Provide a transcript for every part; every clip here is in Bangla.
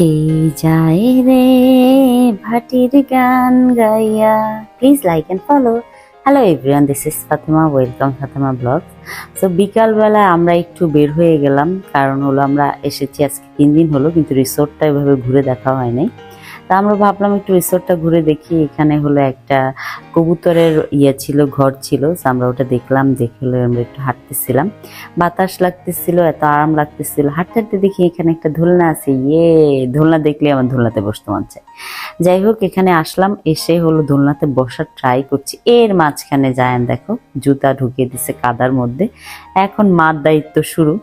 কে যায় রে ভাটির গান গাইয়া। Please like and follow. Hello everyone, this is Fatema, welcome Fatema vlogs. So বিকালবেলা আমরা একটু বের হয়ে গেলাম, কারণ হলো আমরা এসেছি আজকে 3 দিন হলো, কিন্তু রিসোর্টটা এভাবে ঘুরে দেখা হয় নাই। তা আমরা ভাবলাম একটু রিসোর্টটা ঘুরে দেখি। এখানে হলো একটা কবুতরের ছিল, ঘর ছিল। আমরা ওটা দেখলাম, দেখে হলো আমরা একটু হাঁটতেছিলাম, বাতাস লাগতেছিল, এত আরাম লাগতেছিল। হাঁটতে হাঁটতে দেখি এখানে একটা দোলনা আছে। দোলনা দেখলে আমার দোলনাতে বসতে মন চায়। যাই হোক, এখানে আসলাম, এসে হলো দোলনাতে বসার ট্রাই করছি। এর মাঝখানে জায়ান দেখো জুতা ঢুকিয়ে দিছে কাদার মধ্যে। এখন মার দায়িত্ব শুরু।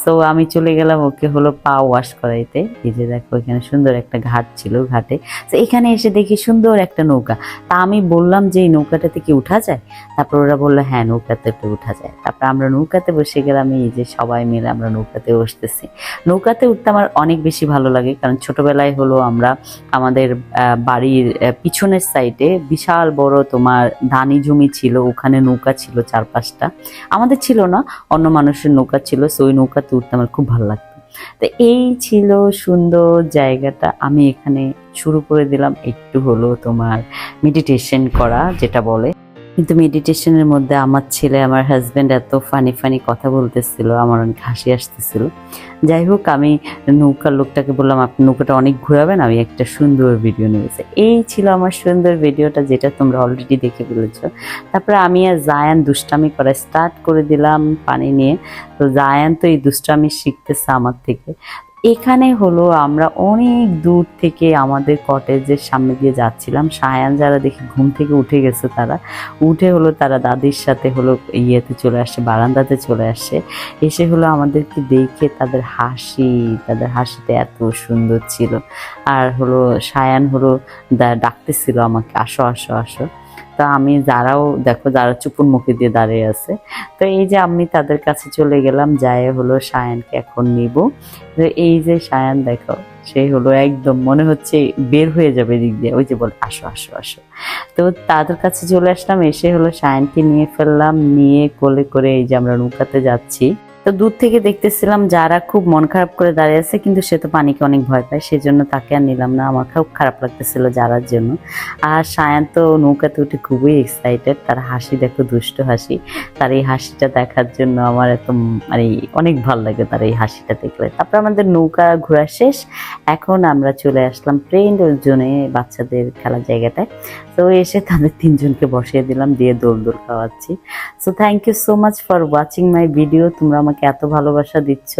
তো আমি চলে গেলাম ওকে হলো পা ওয়াশ করাইতে। এই যে দেখো এখানে সুন্দর একটা ঘাট ছিল, ঘাটে তো এখানে এসে দেখি সুন্দর একটা নৌকা। তা আমি বললাম যে এই নৌকাটাতে কি উঠা যায়? তারপর ওরা বললো হ্যাঁ, নৌকাতে উঠা যায়। তারপর আমরা নৌকাতে বসে গেলাম। এই যে সবাই মিলে আমরা নৌকাতে বসতেছি। নৌকাতে উঠতে আমার অনেক বেশি ভালো লাগে, কারণ ছোটবেলায় হলো আমরা আমাদের বাড়ির পিছনের সাইডে বিশাল বড় তোমার ধানি জমি ছিল, ওখানে নৌকা ছিল 4-5টা। আমাদের ছিল না, অন্য মানুষের নৌকা ছিল। সো ওই নৌকাতে উঠতে আমার খুব ভালো লাগতো। তো এই ছিল সুন্দর জায়গাটা। আমি এখানে শুরু করে দিলাম একটু হলো তোমার মেডিটেশন করা, যেটা বলে। কিন্তু মেডিটেশনের মধ্যে আমার ছেলে, আমার হাজবেন্ড এত ফানি ফানি কথা বলতেছিল, আমার অনেক হাসি আসতেছিল। যাই হোক, আমি নৌকার লোকটাকে বললাম আপনি নৌকাটা অনেক ঘুরাবেন, আমি একটা সুন্দর ভিডিও নিয়েছি। এই ছিল আমার সুন্দর ভিডিওটা, যেটা তোমরা অলরেডি দেখে ফেলেছো। তারপরে আমি আর জায়ান দুষ্টামি করা স্টার্ট করে দিলাম পানি নিয়ে। তো জায়ান তো এই দুষ্টামি শিখতেছে আমার থেকে। এখানে হলো আমরা অনেক দূর থেকে আমাদের কটেজের সামনে দিয়ে যাচ্ছিলাম। সায়ান যারা দেখি ঘুম থেকে উঠে গেছে, তারা উঠে হলো তারা দাদির সাথে হলো ইয়েতে চলে আসছে, বারান্দাতে চলে আসছে। এসে হলো আমাদেরকে দেখে তাদের হাসিটা এত সুন্দর ছিল। আর হলো সায়ান হলো ডাকতেছিল আমাকে, আসো আসো আসো। তা আমি যারাও দেখো, যারা চুপুর মুখে দিয়ে দাঁড়িয়ে আছে। তো এই যে আমি তাদের কাছে চলে গেলাম, যাই হলো সায়ানকে এখন নিব। এই যে সায়ান দেখো, সে হলো একদম মনে হচ্ছে বের হয়ে যাবে দিক দিয়ে, ওই যে বলে আসো আসো আসো। তো তাদের কাছে চলে আসলাম, এসে হলো সায়ানকে নিয়ে ফেললাম, নিয়ে কোলে করে এই যে আমরা নৌকাতে যাচ্ছি। তো দূর থেকে দেখতেছিলাম যারা খুব মন খারাপ করে দাঁড়িয়ে আছে, কিন্তু সে তো পানিকে অনেক ভয় পায়, সেজন্য তাকে আর নিলাম না। আমার খুব খারাপ লাগতেছিল যারার জন্য। আর সায়ান তো নৌকাতে উঠে খুবই এক্সাইটেড, তার হাসি দেখো, দুষ্ট হাসি। তার এই হাসিটা দেখার জন্য আমার এত মানে অনেক ভালো লাগে তার এই হাসিটা দেখলে। তারপর আমাদের নৌকা ঘোরা শেষ। এখন আমরা চলে আসলাম ট্রেন জোনে, বাচ্চাদের খেলার জায়গাটায়। তো এসে তাদের 3জনকে বসিয়ে দিলাম, দিয়ে দোল দোল খাওয়াচ্ছি। So thank you so much for watching my video. তোমরা আমাকে এত ভালোবাসা দিচ্ছ।